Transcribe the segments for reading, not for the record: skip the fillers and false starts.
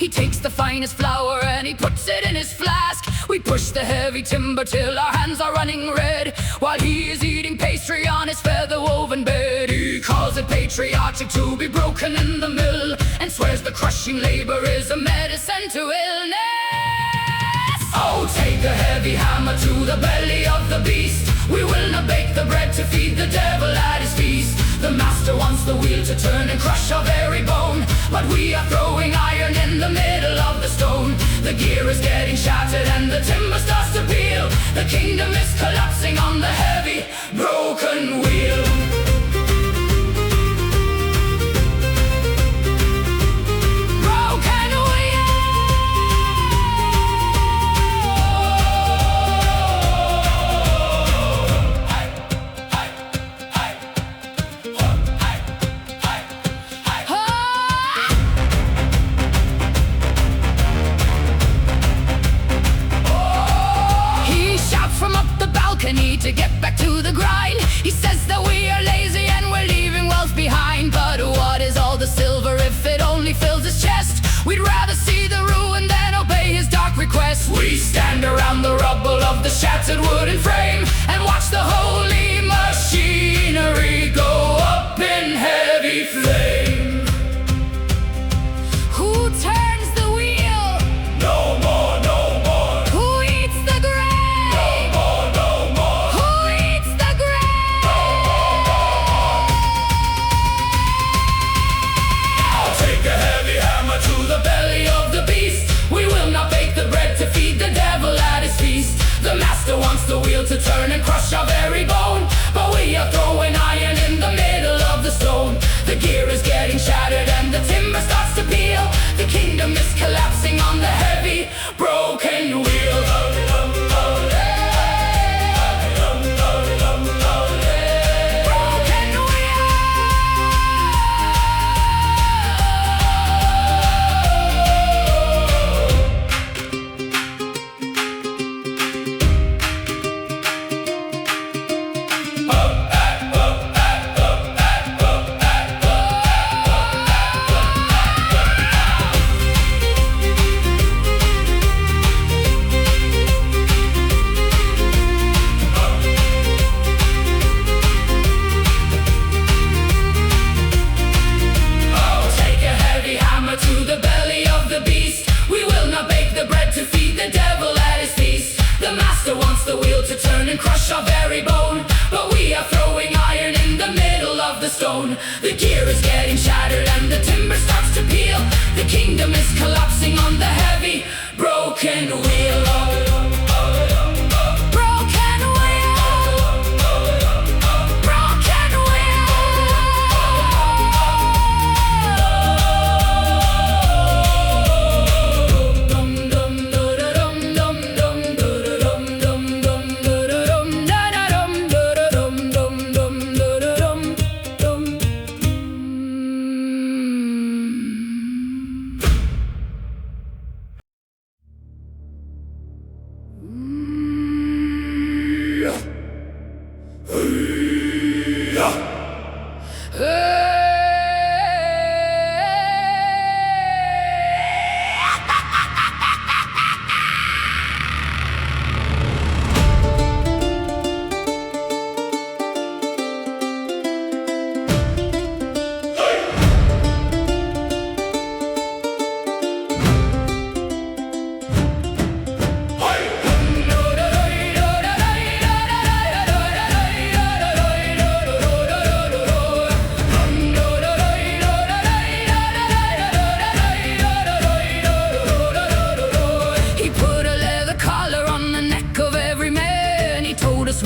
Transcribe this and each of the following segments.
He takes the finest flour and he puts it in his flask. We push the heavy timber till our hands are running red, while he is eating pastry on his feather-woven bed. He calls it patriotic to be broken in the mill, and swears the crushing labor is a medicine to illness. Oh, take a heavy hammer to the belly of the beast. We will not bake the bread to feed the devil at his feast. The master wants the wheel to turn and crush our very bone, but we are throwing iron in the middle of the stone. The gear is getting shattered and the timber starts to peel. The kingdom is collapsing on the heavy, broken wheel. To get back to the grind, he says that we are lazy and we're leaving wealth behind. But what is all the silver if it only fills his chest? We'd rather see the ruin than obey his dark request. We stand around the rubble of the shattered wooden frame and watch the holy machinery go up in heavy flame. Who turns the wheel? No more, no more. Who eats the grain? No more, no more. Who eats the grain? No more. I'll take a heavy hammer to the belly of the beast. We will not bake the bread to feed the devil at his feast. The master wants the wheel to turn and crush our very bone, but we are throwing iron in the middle of the stone. The gear is getting shattered and the timber starts to peel. The kingdom is collapsing on the heavy, broken wheel. The wheel to turn and crush our very bone, but we are throwing iron in the middle of the stone. The gear is getting shattered and the timber starts to peel. The kingdom is collapsing on the heavy, broken wheel.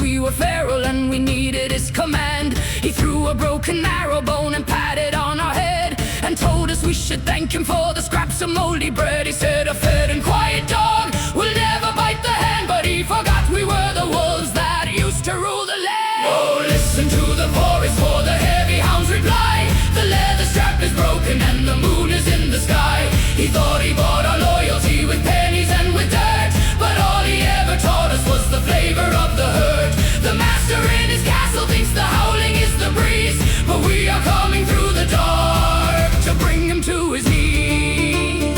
We were feral and we needed his command. He threw a broken arrow bone and patted on our head, and told us we should thank him for the scraps of moldy bread. He said a fed and quiet dog will never bite the hand, but he forgot we were the wolves that used to rule the land. Oh, listen to the chorus for the heavy hound's reply. The leather strap is broken and the moon is in the sky. He thought he bought our loyalty with pennies and with dirt, but all he ever taught us was the flavor of the herd. The master in his castle thinks the howling is the breeze, but we are coming through the dark to bring him to his knees.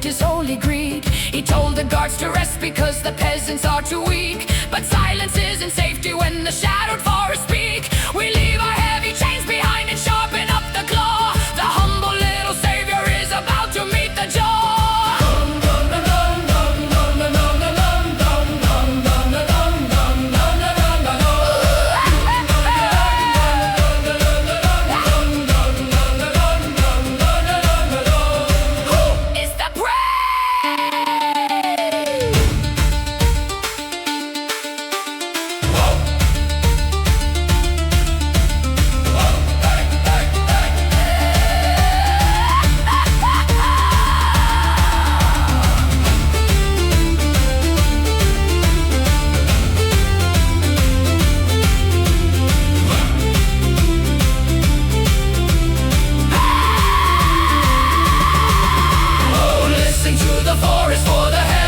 his holy greed. He told the guards to rest because the peasants are too weak. But silence isn't safety when the shadowed forest speak. We leave our heavy chains behind and sharpen up the claw. The humble little savior is about to meet the jaw.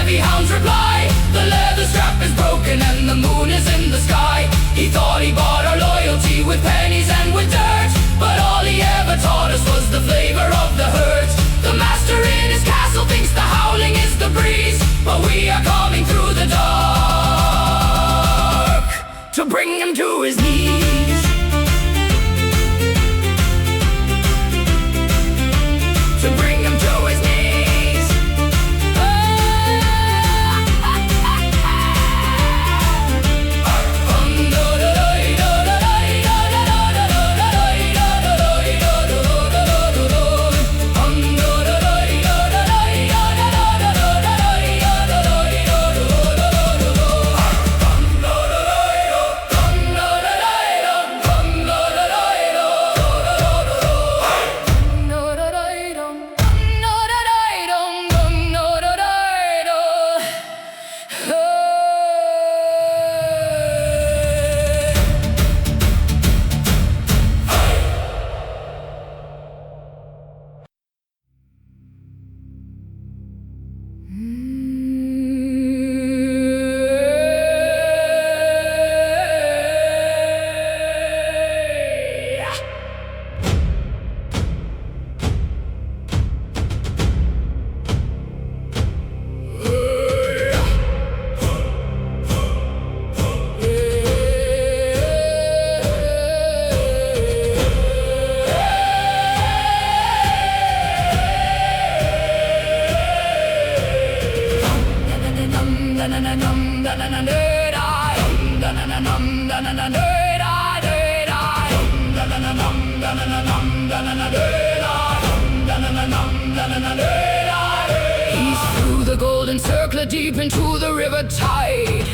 Hound's reply, the leather strap is broken and the moon is in the sky. He thought he bought our loyalty with pennies and with dirt, but all he ever taught us was the flavor of the hurt. The master in his castle thinks the howling is the breeze, but we are coming through the dark to bring him to his knees. To bring him to his knees. He's through the golden circle, deep into the river tide.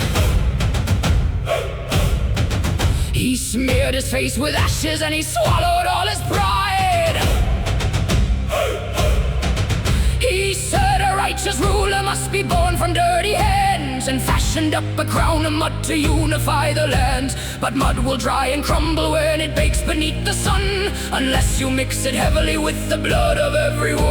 He smeared his face with ashes and he swallowed all his pride. He said a righteous ruler must be born from dirty hands, and fashioned up a crown of mud to unify the land. But mud will dry and crumble when it bakes beneath the sun, unless you mix it heavily with the blood of everyone.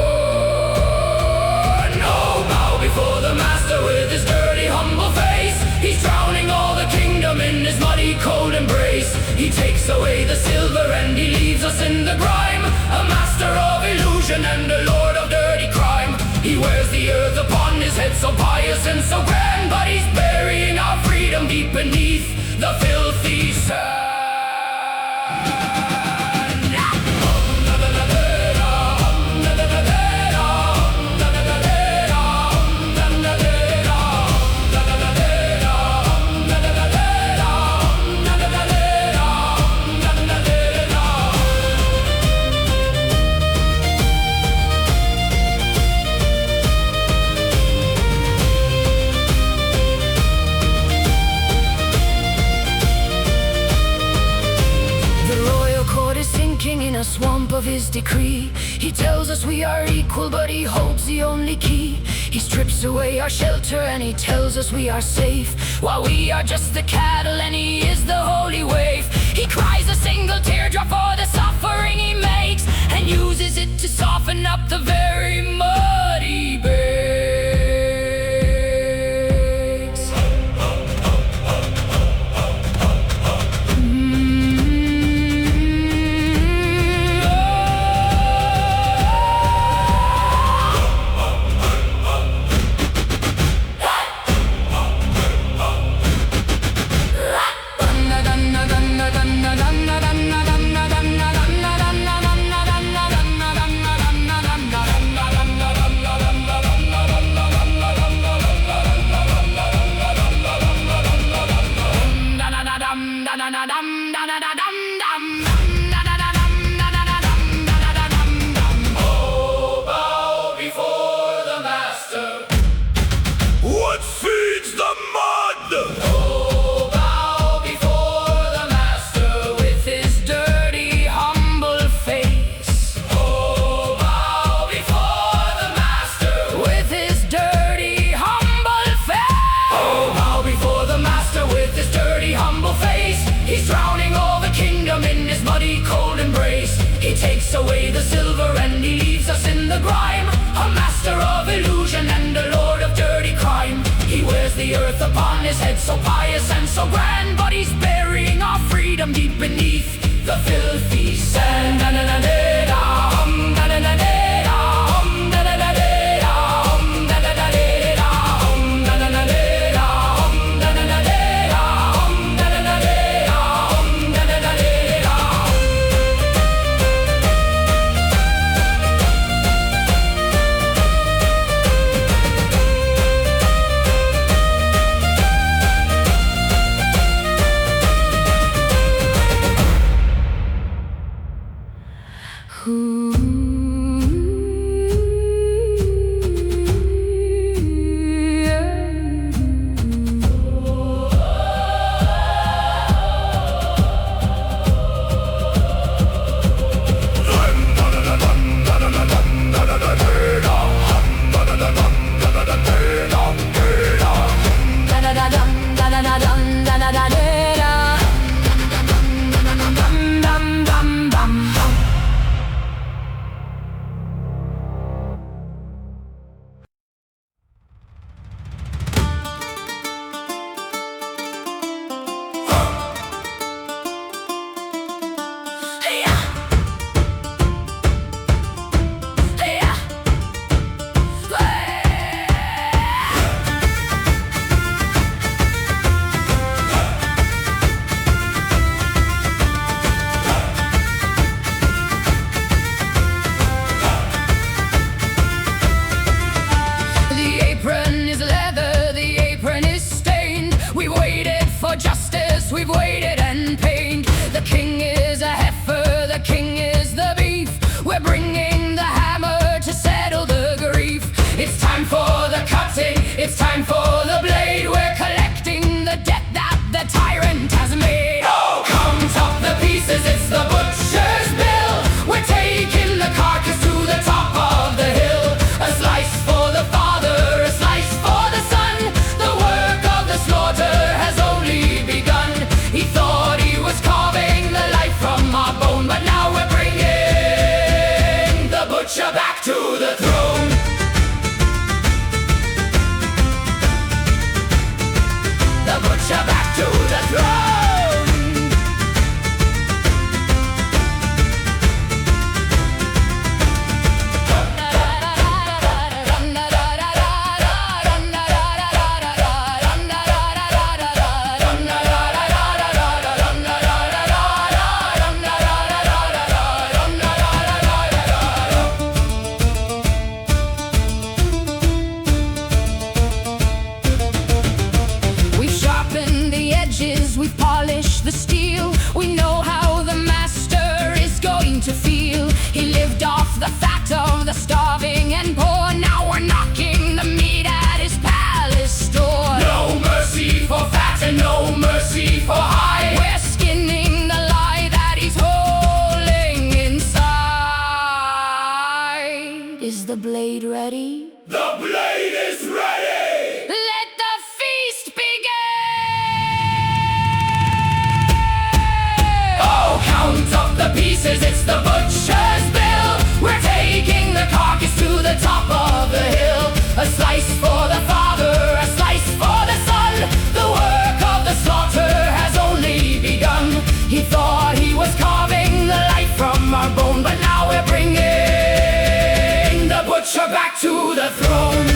Oh, bow before the master with his dirty, humble face. He's drowning all the kingdom in his muddy, cold embrace. He takes away the silver and he leaves us in the grime, a master of illusion and a lord of dirty crime. He wears the earth upon his head, so pious and so grand, but he's burying our freedom deep beneath the filthy sand. In a swamp of his decree, he tells us we are equal, but he holds the only key. He strips away our shelter and he tells us we are safe, while we are just the cattle and he is the holy waif. He cries a single teardrop for the suffering he makes, and uses it to soften up the very mud he bakes. so pious and so grand, but he's burying our freedom deep beneath the filthy sand. We've waited and pained. The king is a heifer, the king is the beef. We're bringing the hammer to settle the grief. It's time for the cutting, it's time for the blade. We're collecting the debt that the tyrant has made. Oh, count up the pieces, it's the butcher's bill. We're taking the carcass to the top of the hill. A slice for the father, a slice for the son. The work of the slaughter has only begun. He thought he was carving the life from our bone, but now we're bringing the butcher back to the throne. The butcher back to the throne. We've polished the steel. We know how the master is going to feel. He lived off the fat of the starving and poor. Now we're knocking the meat at his palace store. No mercy for fat and no mercy for high. We're skinning the lie that he's holding inside. Is the blade ready? The blade is ready! Let the feast begin! Count up the pieces, it's the butcher's bill. We're taking the carcass to the top of the hill. A slice for the father, a slice for the son. The work of the slaughter has only begun. He thought he was carving the life from our bone, but now we're bringing the butcher back to the throne.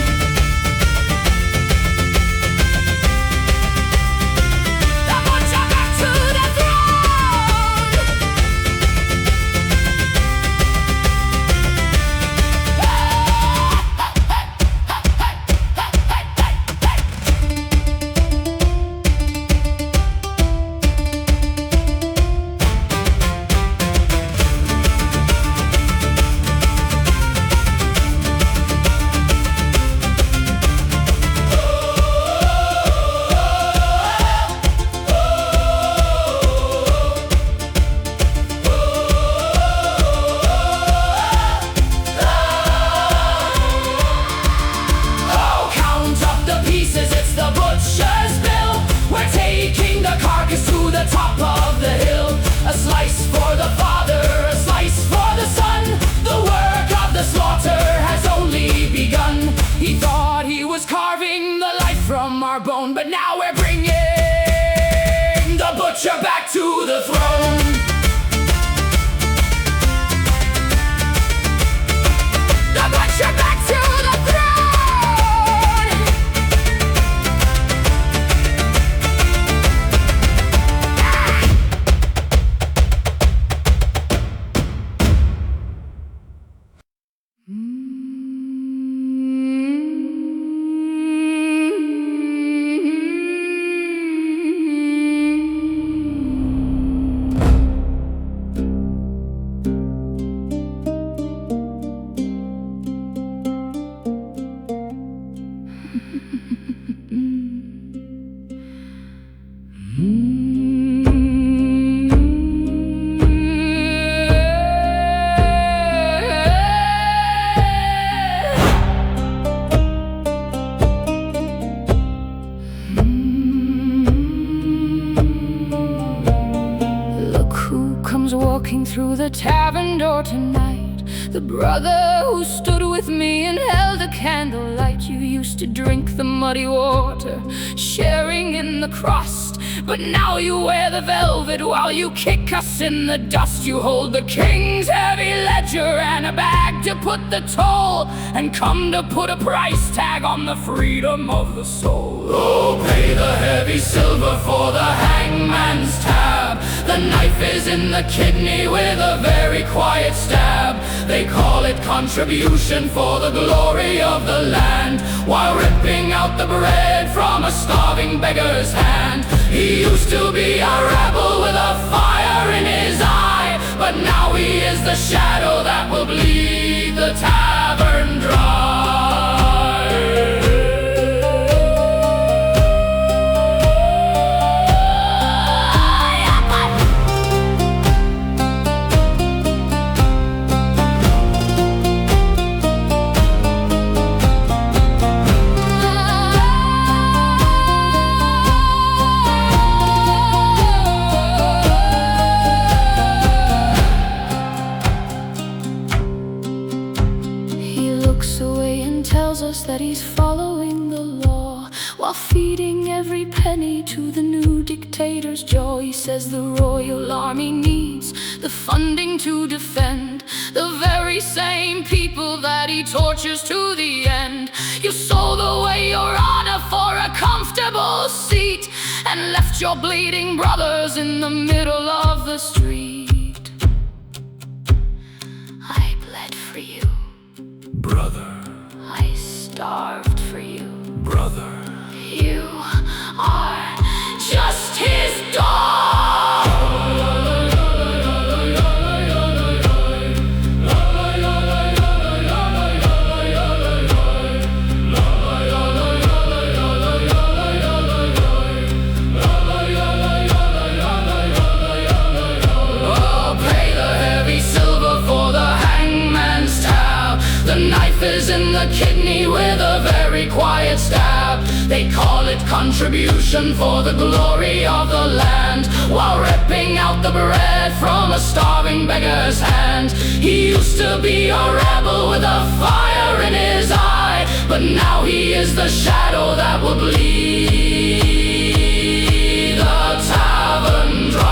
Look who comes walking through the tavern door tonight. The brother who stood with me and held a candlelight. You used to drink the muddy water, sharing in the crust, but now you wear the velvet while you kick us in the dust. You hold the king's heavy ledger and a bag to put the toll, and come to put a price tag on the freedom of the soul. Oh, pay the heavy silver for the hangman's tab. The knife is in the kidney with a very quiet stab. They call it contribution for the glory of the land, while ripping out the bread from a starving beggar's hand. He used to be a rebel with a fire in his eye, but now he is the shadow that will bleed the tavern dry. That he's following the law, while feeding every penny to the new dictator's jaw. He says the royal army needs the funding to defend the very same people that he tortures to the end. You sold away your honor for a comfortable seat, and left your bleeding brothers in the middle of the street. I bled for you, brother. I starved for you, brother. You are just his dog. Oh, pay the heavy silver for the hangman's tab. The knife is in the kidney with a very quiet stab. They call it contribution for the glory of the land, while ripping out the bread from a starving beggar's hand. He used to be a rebel with a fire in his eye, but now he is the shadow that will bleed the tavern dry.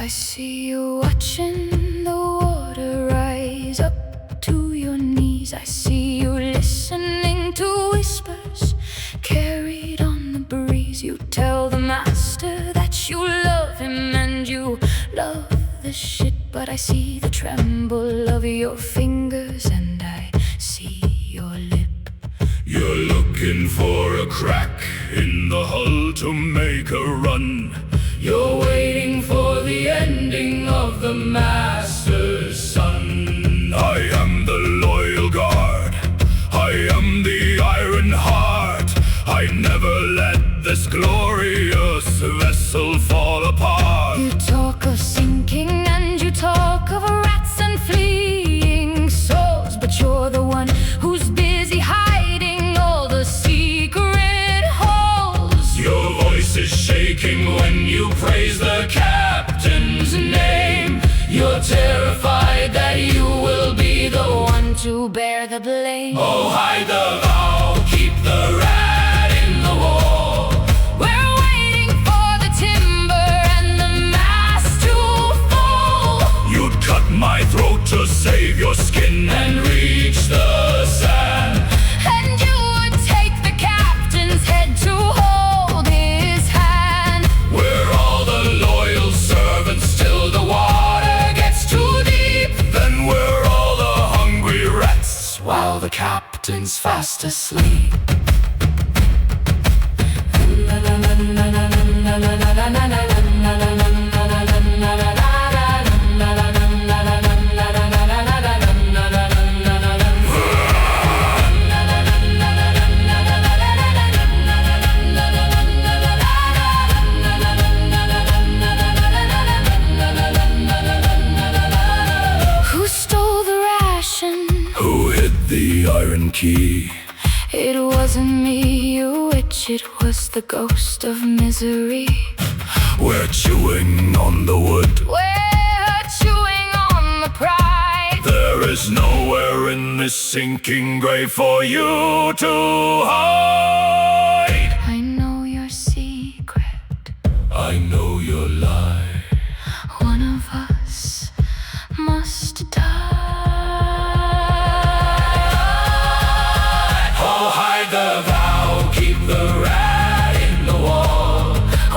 I see you watching the water rise up to your knees. I see you listening to whispers carried on the breeze. You tell the master that you love him and you love the shit, but I see the tremble of your fingers and I see your lip. You're looking for a crack in the hull to make a run. You're waiting for the ending of the master's son. I am the loyal guard, I am the iron heart. I never let this glorious vessel fall apart. You talk of sinking and you talk of rats and fleeing souls, but you're the one who's busy hiding all the secret holes. Your voice is shaking when you praise the captain's name. You're terrified that you will be the one to you bear the blame. Oh, hide the vow, keep the rat in the wall. We're waiting for the timber and the mast to fall. You'd cut my throat to save your skin and reach the sand. And you would take the captain's head to hold his hand. We're all the loyal servants till the water gets too deep. Then we're all the hungry rats while the captain's fast asleep. Who stole the ration? Who hid the iron key? It wasn't me, you witch, it was the ghost of misery. We're chewing on the wood. We're chewing on the pride. There is nowhere in this sinking grave for you to hide. I know your secret. I know your lie. One of us must die. Oh, hide the vow, keep the rat in the wall.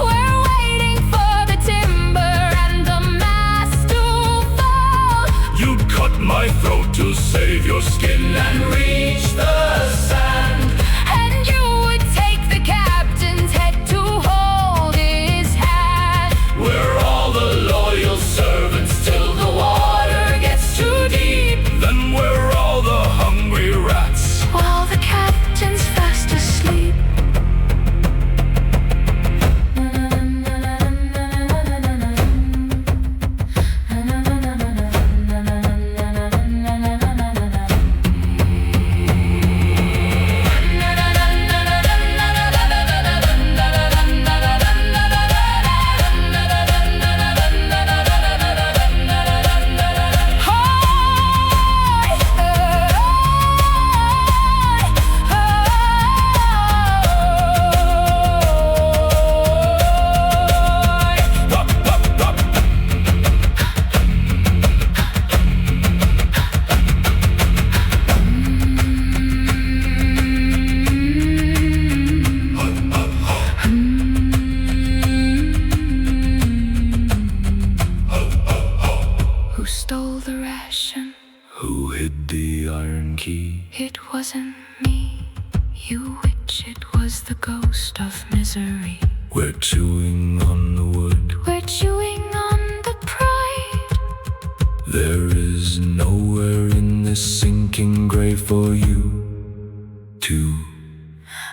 We're waiting for the timber and the mast to fall. You'd cut my throat to save your skin and reach the sand. And you would take the captain's head to hold his hand. We're all the loyal servants till the water gets too deep. Then we're all the hungry rats While the captain's fast asleep. Who stole the ration? Who hid the iron key? It wasn't me, you witch, it was the ghost of misery. We're chewing on the wood. We're chewing on the pride. There is nowhere in this sinking grave for you to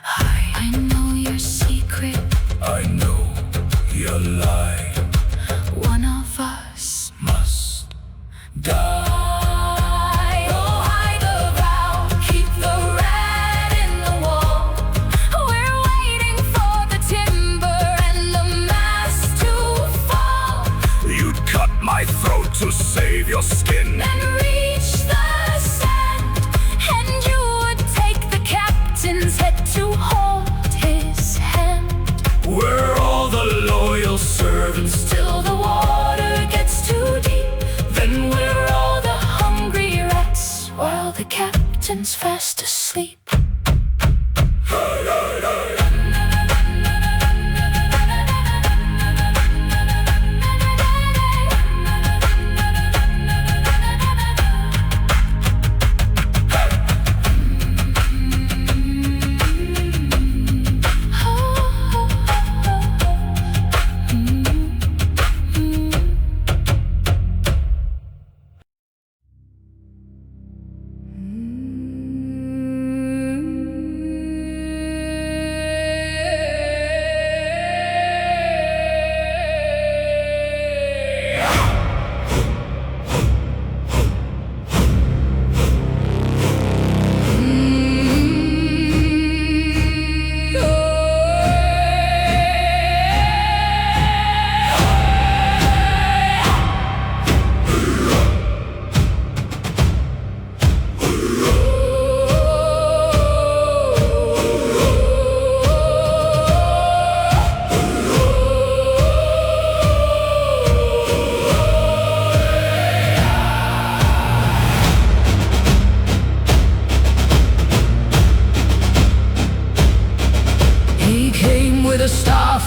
hide. I know your secret. I know your lie. One of us Must die. Oh, hide the vow, keep the rat in the wall. We're waiting for the timber and the mast to fall. You'd cut my throat to save your skin. And reach the sand. And you would take the captain's head to hold his hand. We're all the loyal servants Till the water gets too deep. then We're all the hungry rats while the captain's fast asleep.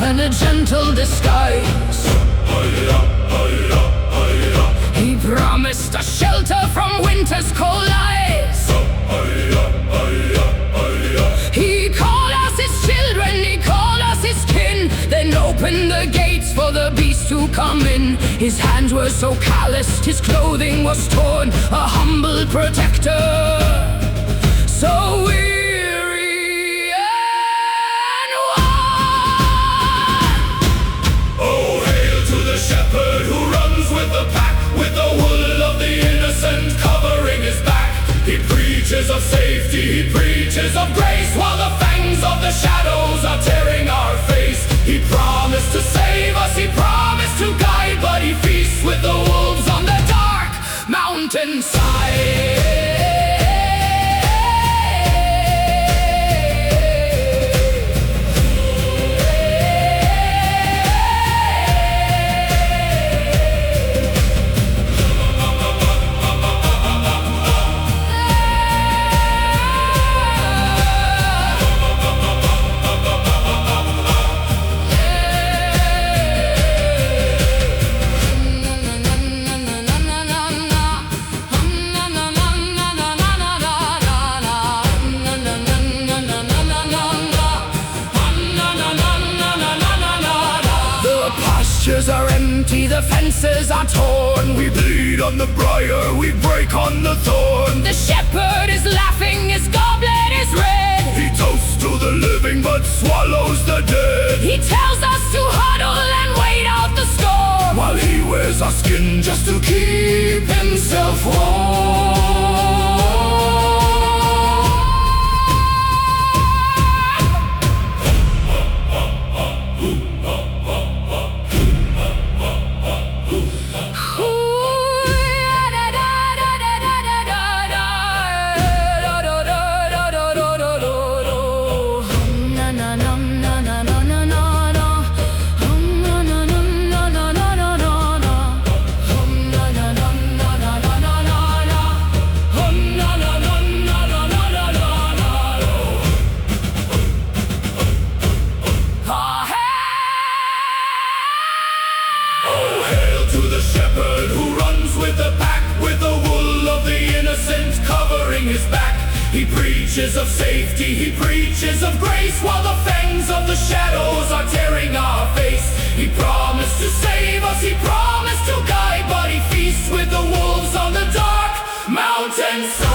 and a gentle disguise. He promised us shelter from winter's cold eyes. He called us his children, he called us his kin, then opened the gates for the beast to come in. His hands were so calloused, his clothing was torn, a humble protector, so weary and worn. Oh, hail to the shepherd who runs with the pack, with the wool of the innocent covering his back. He preaches of safety, he preaches of grace, while the fangs of the shadows are tearing our face. He promised to save us, he promised to guide, but he feasts with the wolves on the dark mountainside. Are empty, the fences are torn. We bleed on the briar, we break on the thorn. The shepherd is laughing, his goblet is red. He toasts to the living but swallows the dead. He tells us to huddle and wait out the storm, while he wears our skin just to keep himself warm. He preaches of safety, he preaches of grace, while the fangs of the shadows are tearing our face. He promised to save us, he promised to guide, but he feasts with the wolves on the dark mountainside.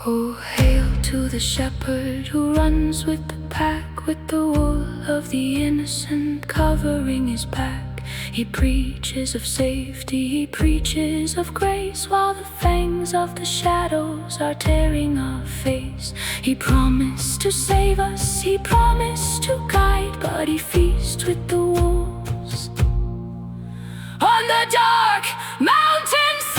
Oh, hail to the shepherd who runs with the pack, with the wool of the innocent covering his back. He preaches of safety, he preaches of grace, while the fangs of the shadows are tearing our face. He promised to save us, he promised to guide, but he feasts with the wolves on the dark mountainside.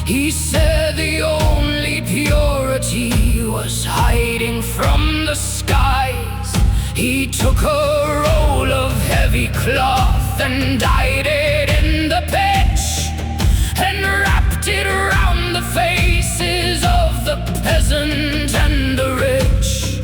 He said the only purity was hiding from the skies. He took a roll of heavy cloth and dyed it in the pitch, and wrapped it around the faces of the peasant and the rich.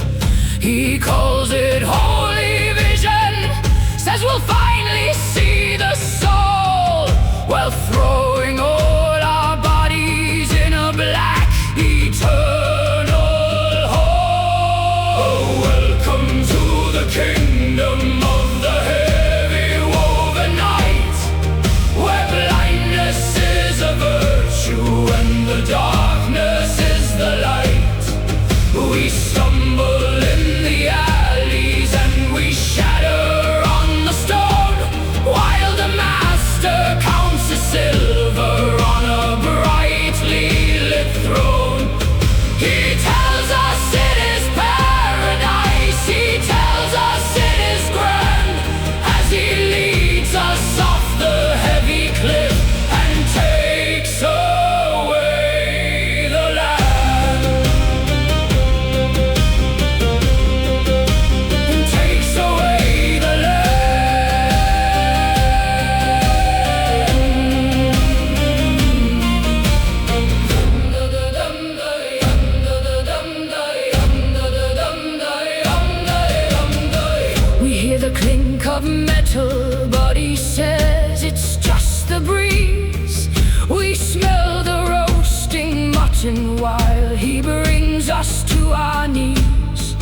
He calls it holy vision, says we'll finally see the soul, while throwing all our bodies in a black eternal hole. Oh, welcome to the kingdom of the heavy woven night, where blindness is a virtue and the darkness is the light. We stumble in the alleys and we shatter on the stone, while the master counts the silver on a brightly lit throne. He tells us it is paradise, he tells us it is grand, as he leads us off the heavy cliff and takes away the land. And takes away the land. We hear the clink of metal, but he says it's just the breeze. We smell the roasting mutton while he brings us to our knees.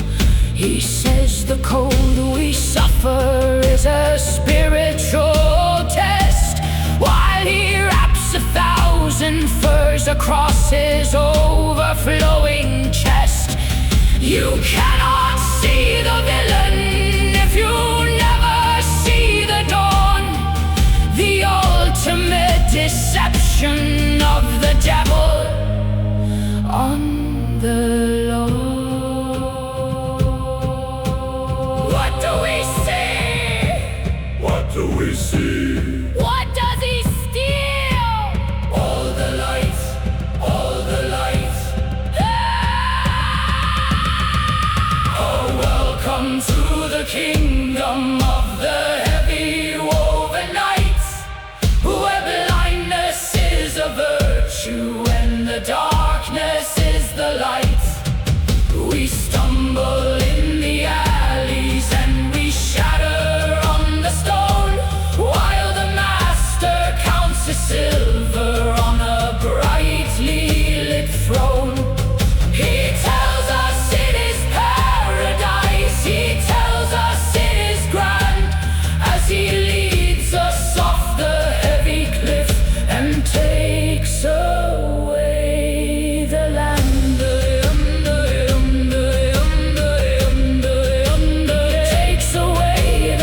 He says the cold we suffer is a spiritual test, while he wraps 1,000 furs across his overflowing chest. You cannot see the villain if you never see the dawn, the ultimate deception of the devil on the lawn. What do we see? What do we see? What does he steal? All the lights, all the lights. Oh, welcome to the kingdom of the heavy woven nights, where blindness is a virtue and the darkness is the light. We stumble in the alleys and we shatter on the stone, while the master counts the silver on a brightly lit throne. He tells us it is paradise, he tells us it is grand, as he leads us off the heavy cliff and takes away the land. Takes away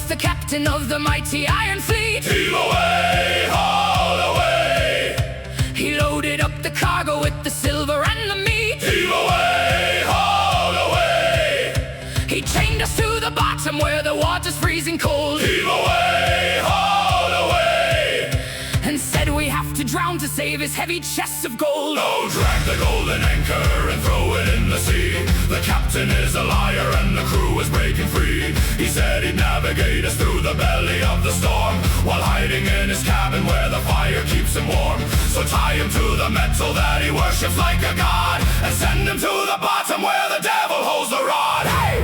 the captain of the mighty Iron Fleet. Heave away, haul away. He loaded up the cargo with the silver and the meat. Heave away, haul away. He chained us to the bottom where the water's freezing cold. Heave away, haul away. And said we have to drown to save his heavy chests of gold. Oh, drag the golden anchor and throw it in the sea. The captain is a liar and the crew is breaking free. He said he'd navigate us through the belly of the storm, while hiding in his cabin where the fire keeps him warm. So tie him to the metal that he worships like a god, and send him to the bottom where the devil holds the rod. Hey!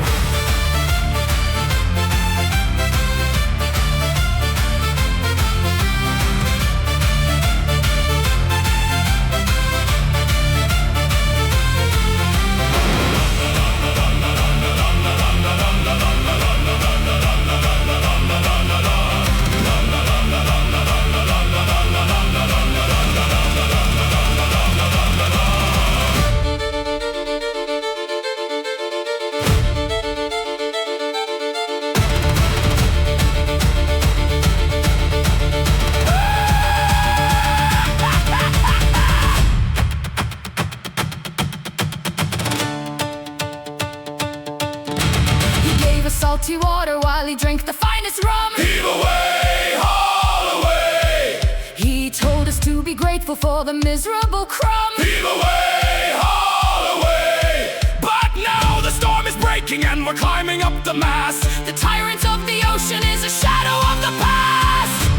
Salty water while he drank the finest rum. Heave away, haul away. He told us to be grateful for the miserable crumb. Heave away, haul away. But now the storm is breaking and we're climbing up the mast. The tyrant of the ocean is a shadow of the past.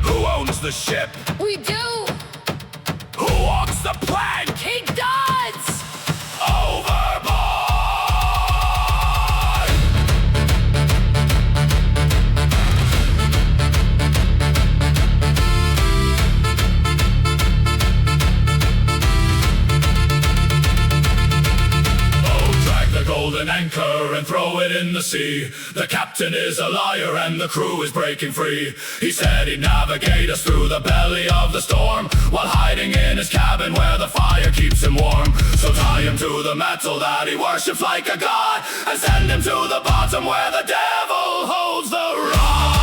Who owns the ship? We do. Who walks the plank? He does. Overboard! Oh, drag the golden anchor and throw it in the sea. The captain is a liar and the crew is breaking free. He said he'd navigate us through the belly of the storm, while hiding in his cabin where the fire keeps him warm. So tie him to the metal that he worships like a god, and send him to the bottom where the devil holds the rod.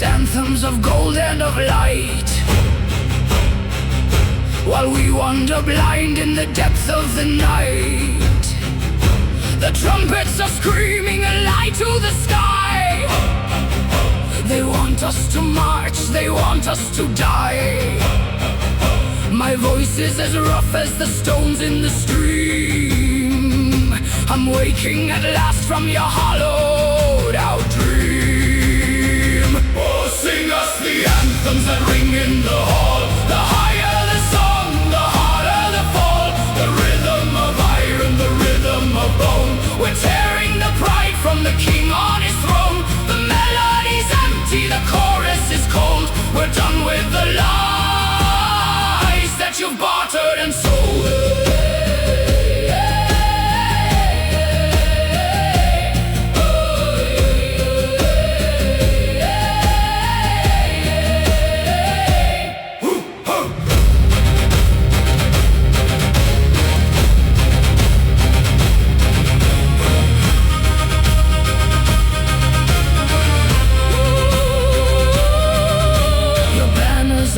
Anthems of gold and of light, while we wander blind in the depth of the night. The trumpets are screaming a lie to the sky. They want us to march, they want us to die. My voice is as rough as the stones in the stream. I'm waking at last from your hollowed out dream. Oh, sing us the anthems that ring in the hall. The higher the song, the harder the fall. The rhythm of iron, the rhythm of bone. We're tearing the pride from the king on his throne. The melody's empty, the chorus is cold. We're done with the lies that you've bartered and sold.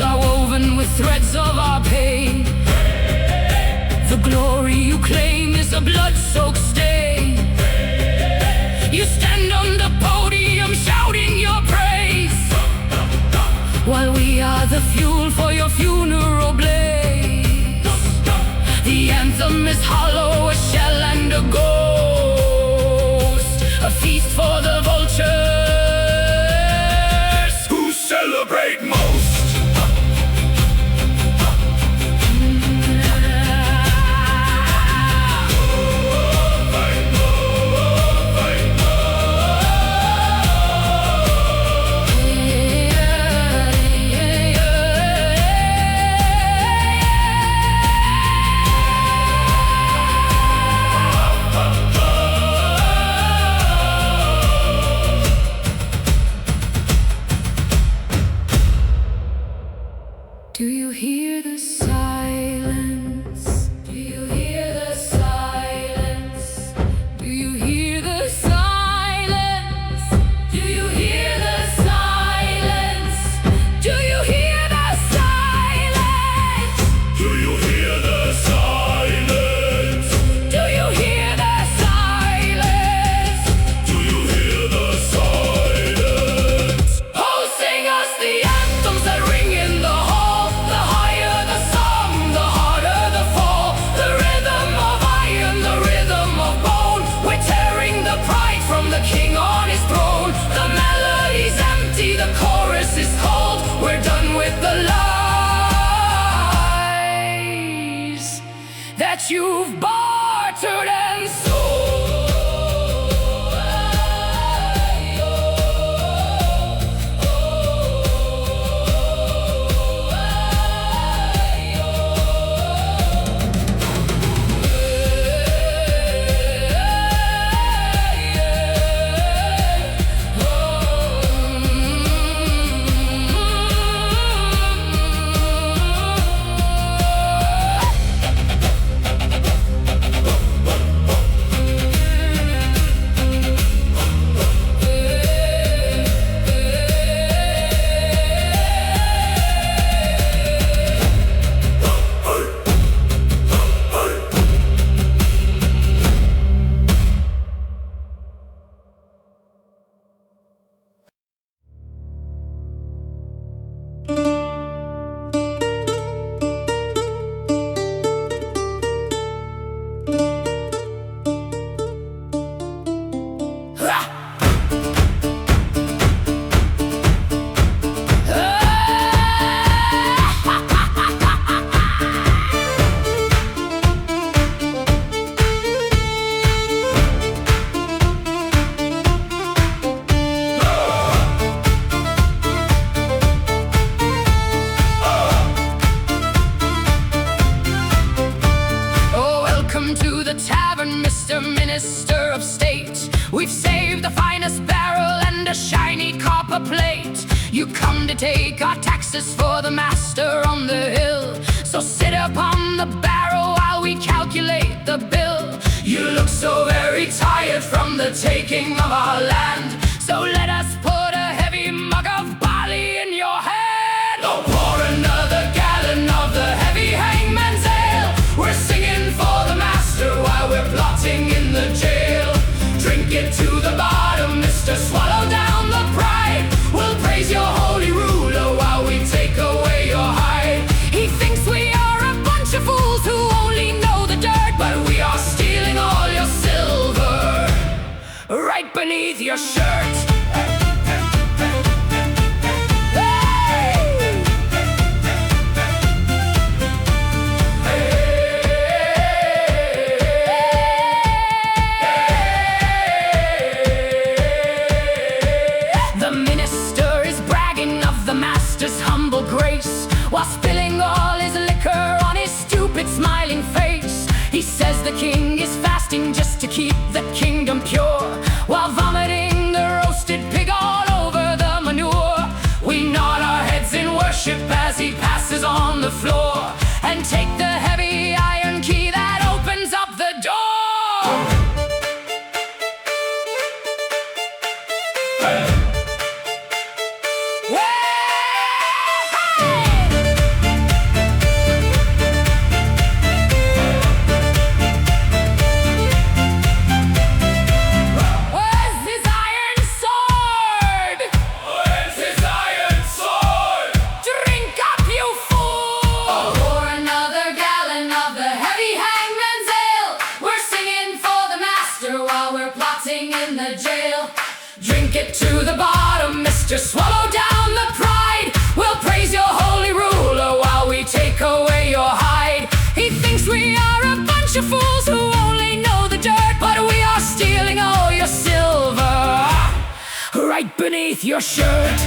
arms are woven with threads of our pain. The glory you claim is a blood-soaked stain. You stand on the podium shouting your praise, while we are the fuel for your funeral blaze. The anthem is hollow, a shell and a ghost, a feast for the vultures who celebrate most. Do you hear the silence? Do you hear the silence? Do you hear the silence? Do you hear the silence? Do you hear the silence? Do you hear the silence? Do you hear the silence? Do you hear the silence? Oh, sing us the anthems that ring in the hall. The king on his throne, the melody's empty, the chorus is cold. We're done with the lies that you've bartered and sold. Minister of state, we've saved the finest barrel and a shiny copper plate. You come to take our taxes for the master on the hill, so sit upon the barrel while we calculate the bill. You look so very tired from the taking of our land, so let us put a heavy mug of barley in your hand. I'll pour another gallon of the heavy hangman's ale. We're singing for the master while we're plotting in the jail. Drink it to the bottom, mister, swallow down the pride. We'll praise your holy ruler while we take away your hide. He thinks we are a bunch of fools who only know the dirt, but we are stealing all your silver right beneath your shirt. While spilling all his liquor on his stupid smiling face. He says the king is fasting just to keep the kingdom pure, while vomiting the roasted pig all over the manure. We nod our heads in worship as he passes on the floor, and take the heavy iron key that opens up the door. Hey. beneath your shirt.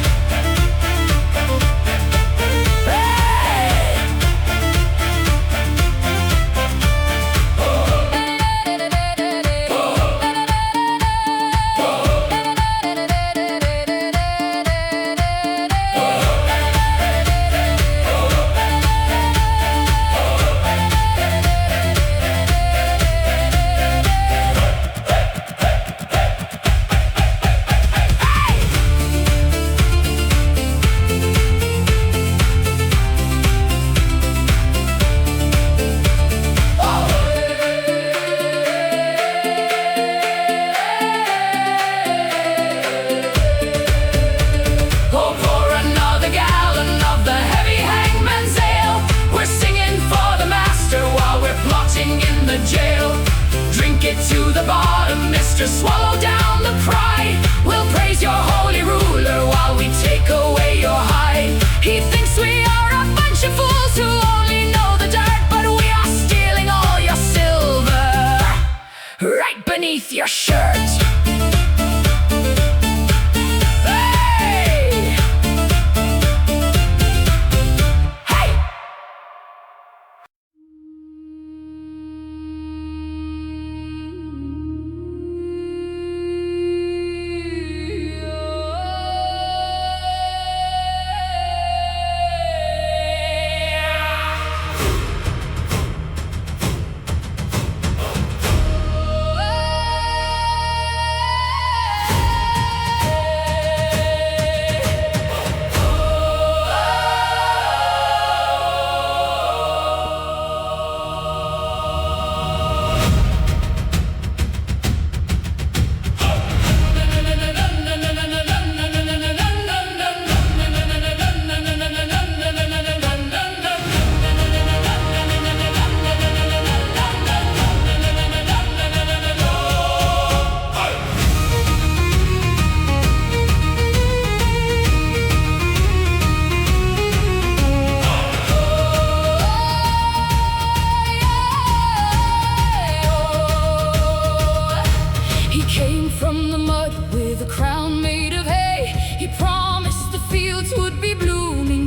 To the bottom, mister, swallow down the pride. We'll praise your holy ruler while we take away your hide. He thinks we are a bunch of fools who only know the dirt, but we are stealing all your silver right beneath your shirt.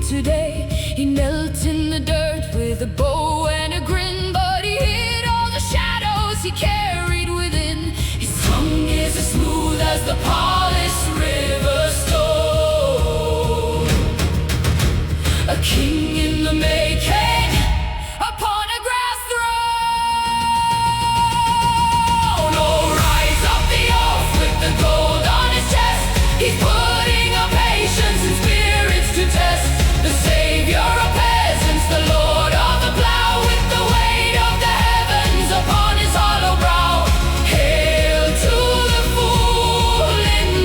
Today, he knelt in the dirt with a bow and a grin, but he hid all the shadows he carried within. His tongue is as smooth as the polished river stone. A king in the making, upon a grass throne. Oh, rise up the oaf with the gold on his chest. He's putting a patience and spirits to test. The savior of peasants, the lord of the plow, with the weight of the heavens upon his hollow brow. Hail to the fool in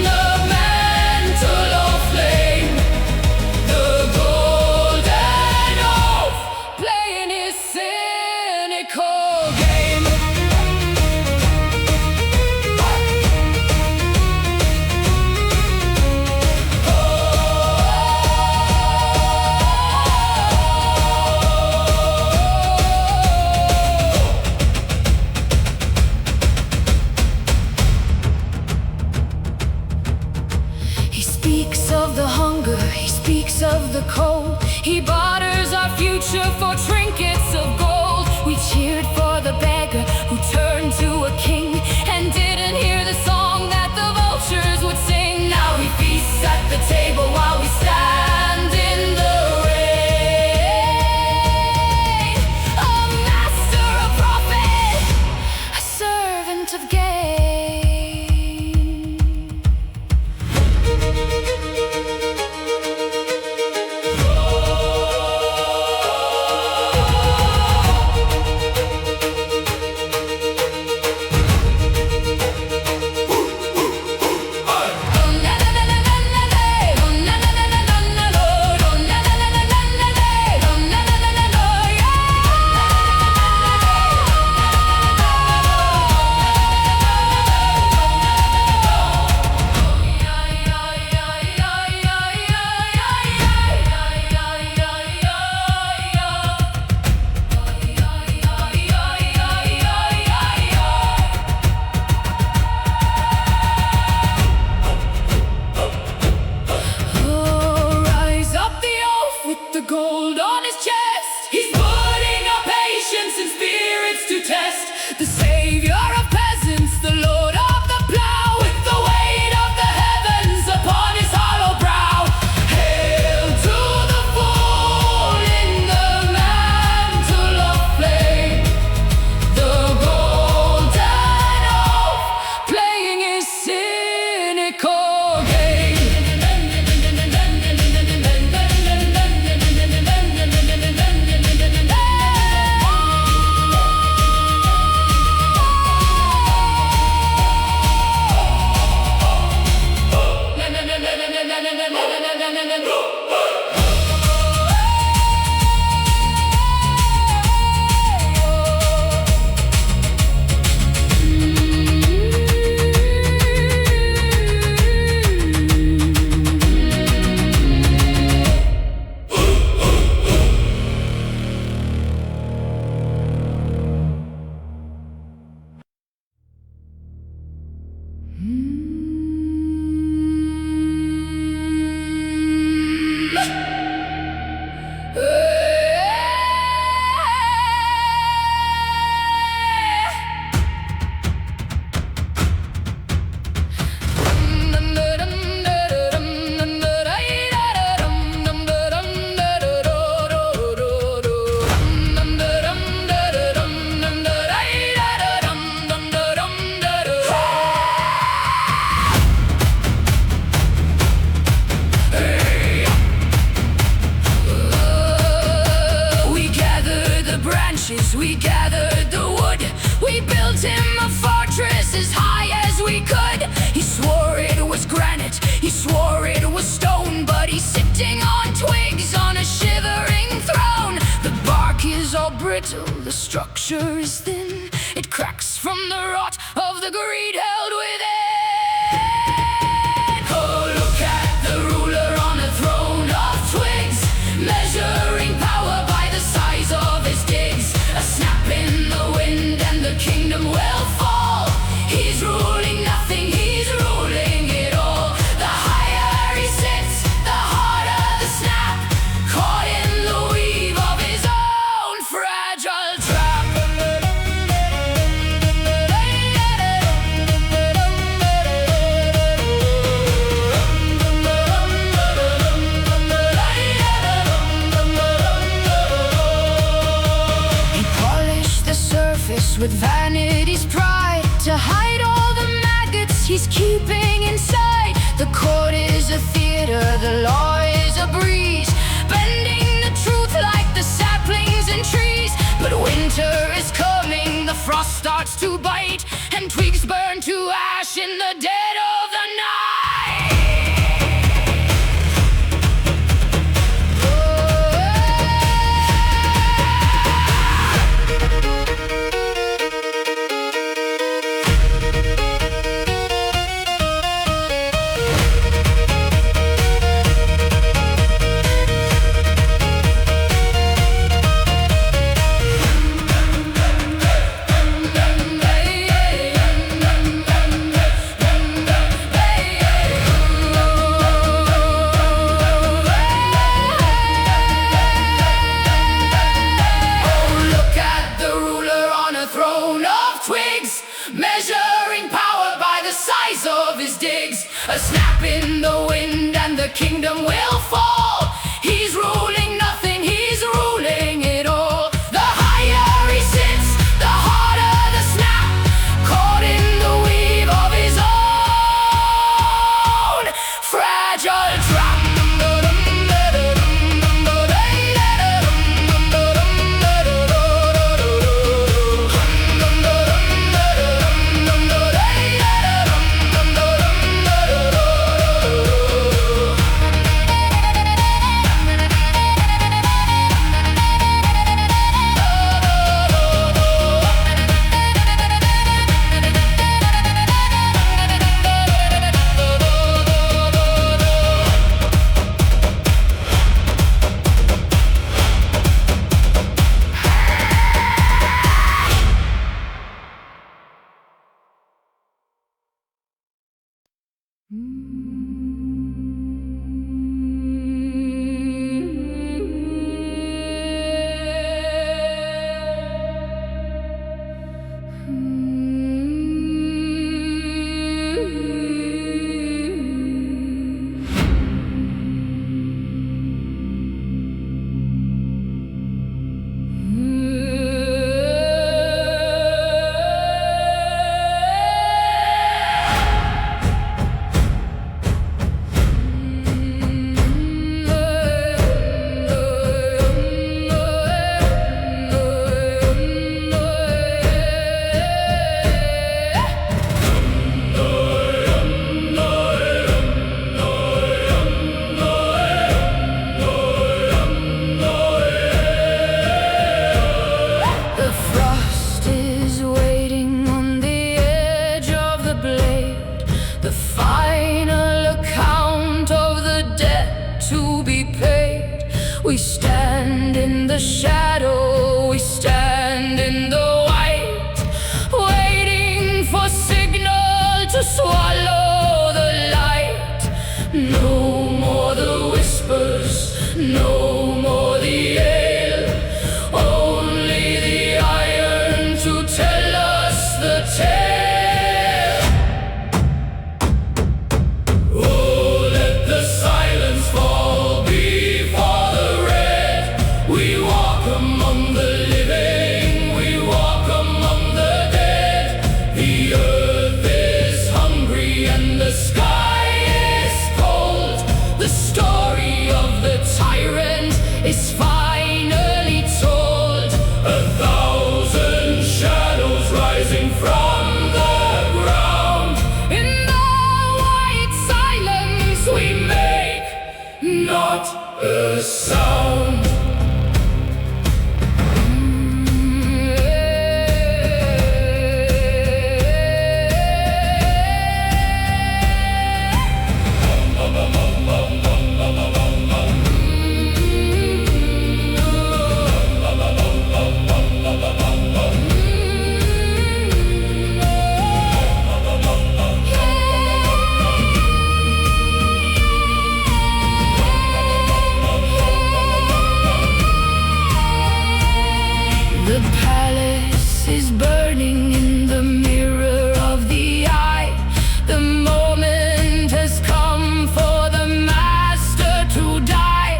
gold on his chest. He's putting our patience and spirits to test. The savior of peasants, the lord of the plow, with the weight of the heavens upon his hollow brow. Hail to the fool in the mantle of flame, the Golden Oaf playing his cynical game. We gathered the wood, we built him a fortress as high as we could. He swore it was granite, he swore it was stone, but he's sitting on twigs on a shivering throne. The bark is all brittle, the structure is thin, it cracks from the rot of the greed held within. Oh, look at the ruler on a throne of twigs, measuring power by the size of his digs. A snap in the wind and the kingdom will fall. He's ruling nothing, he's ruling it all. The higher he sits, the harder the snap, caught in the weave of his own fragile trap. With vanity's pride, to hide all the maggots he's keeping inside. The court is a theater, the law is a breeze, bending the truth like the saplings and trees. But winter is coming, the frost starts to bite, and twigs burn to ash in the dead of the night. Measuring power by the size of his digs. A snap in the wind and the kingdom will fall. He's ruling nothing, he's ruling it all. The higher he sits, the harder the snap, caught in the weave of his own fragile trap. We stand in the shadow, we stand in the white, waiting for signal to swallow the light. No more the whispers, no more the ale, only the iron to tell us the tale. Oh, let the silence fall before the red. We walk among the living, we walk among the dead. The earth is hungry and the sky is cold. The story of the tyrant is finally told. 1,000 shadows rising from the ground. In the white silence we make not a sound. The palace is burning in the mirror of the eye. The moment has come for the master to die.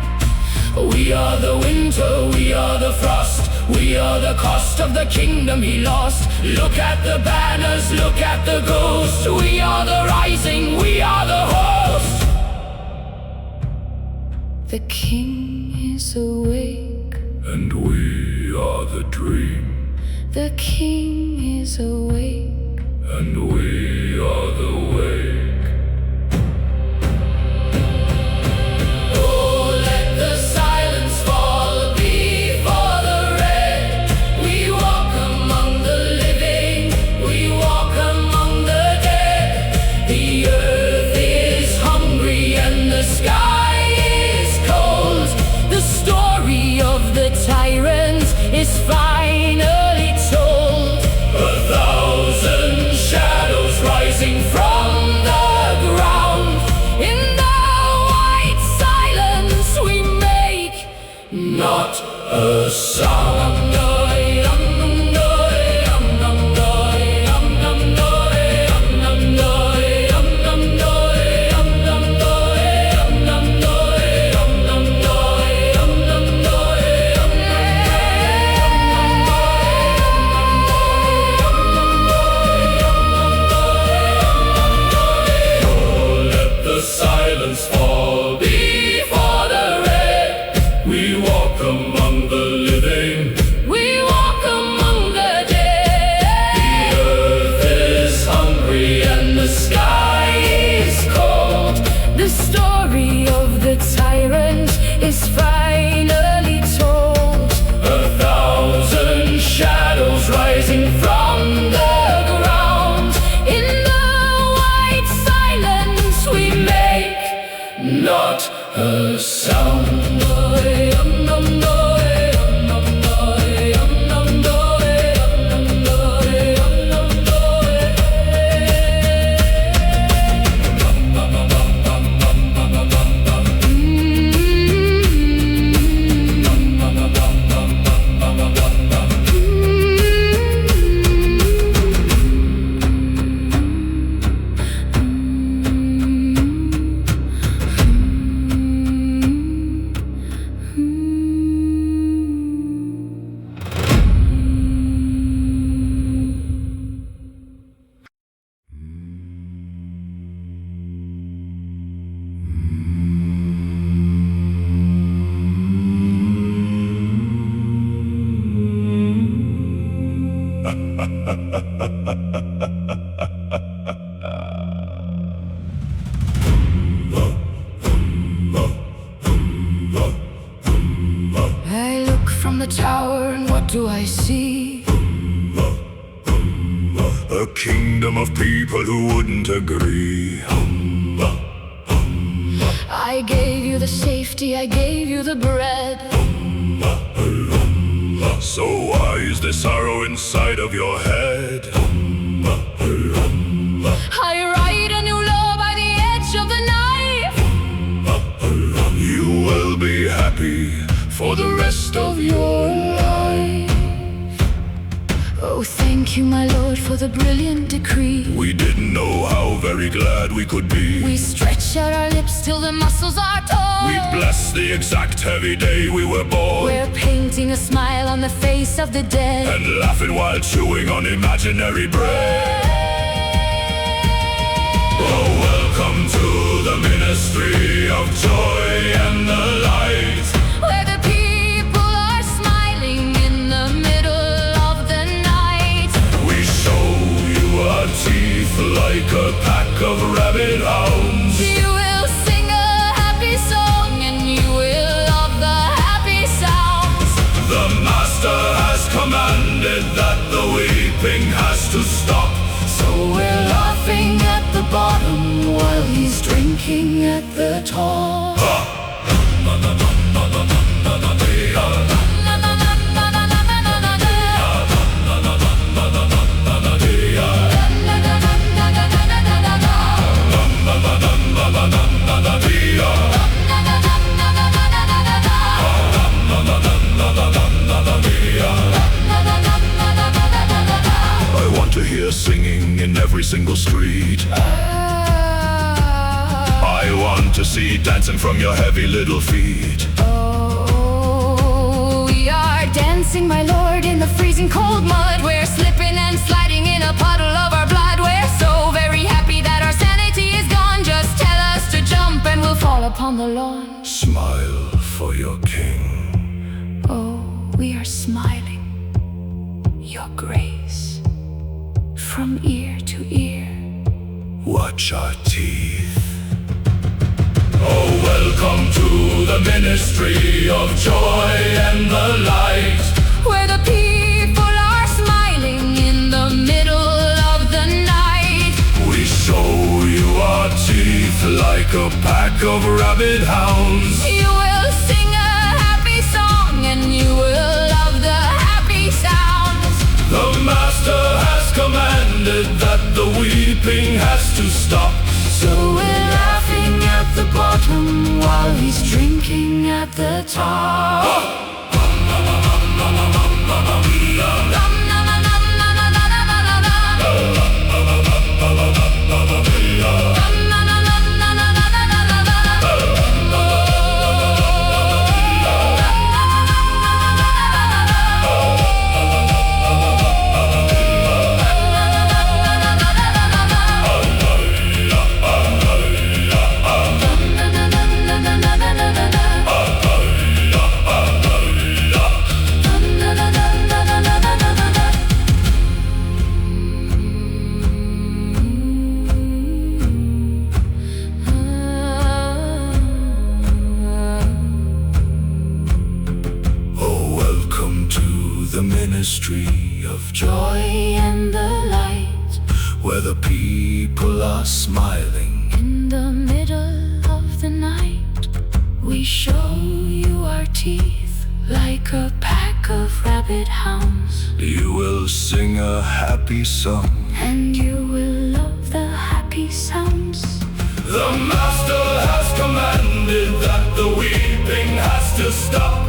We are the winter, we are the frost, we are the cost of the kingdom he lost. Look at the banners, look at the ghost. We are the rising, we are the host. The king is awake, And we are the dream, the king is awake. and we are the wake. Oh, let the silence fall before the red. We walk among the living, we walk among the dead. The earth is hungry and the sky is cold. The story of the tyrant is finally told. 1,000 Shadows rising from the ground. In the white silence we make not a sound. Silence fall before the red. We walk among the living, We walk among the dead. the earth is hungry And the sky is cold. The story of the tyrant is finally told. 1,000 Shadows rising from the ground. In the white silence we make not a sound. I look from the tower and what do I see? A kingdom of people who wouldn't agree. I I gave you the safety, I gave you the bread. So why is there sorrow inside of your head? I write a new law by the edge of the knife. You will be happy for the rest of your life. Oh, thank you, my lord, for the brilliant decree. We didn't know how very glad we could be. We stretch out our lips till the muscles are taut. We bless the exact heavy day we were born. We're painting a smile on the face of the dead, and laughing while chewing on imaginary bread. Oh, welcome to the ministry of joy and the light, where the people are smiling in the middle of the night. We show you our teeth like a pack of rabid hounds. You will sing a happy song and you will love the happy sounds. The master has commanded that the weeping has to stop. So we're laughing at the bottom while he's drinking at the top. I want to hear singing in every single street. I want to see dancing from your heavy little feet. Oh, we are dancing, my lord, in the freezing cold mud. We're slipping and sliding in a puddle of our blood. We're so very happy that our sanity is gone. Just tell us to jump and we'll fall upon the lawn. Smile for your king. Oh, we are smiling, your grace, from ear to ear. Watch our teeth. Oh, welcome to the ministry of joy and the light, where the people are smiling in the middle of the night. We show you our teeth like a pack of rabid hounds. You will sing a happy song and you will love the happy sounds. The master has commanded that the weeping has to stop. So we're laughing at the bottom while he's drinking at the top. The ministry of joy and the light, where the people are smiling in the middle of the night. We show you our teeth like a pack of rabid hounds. You will sing a happy song and you will love the happy sounds. The master has commanded that the weeping has to stop.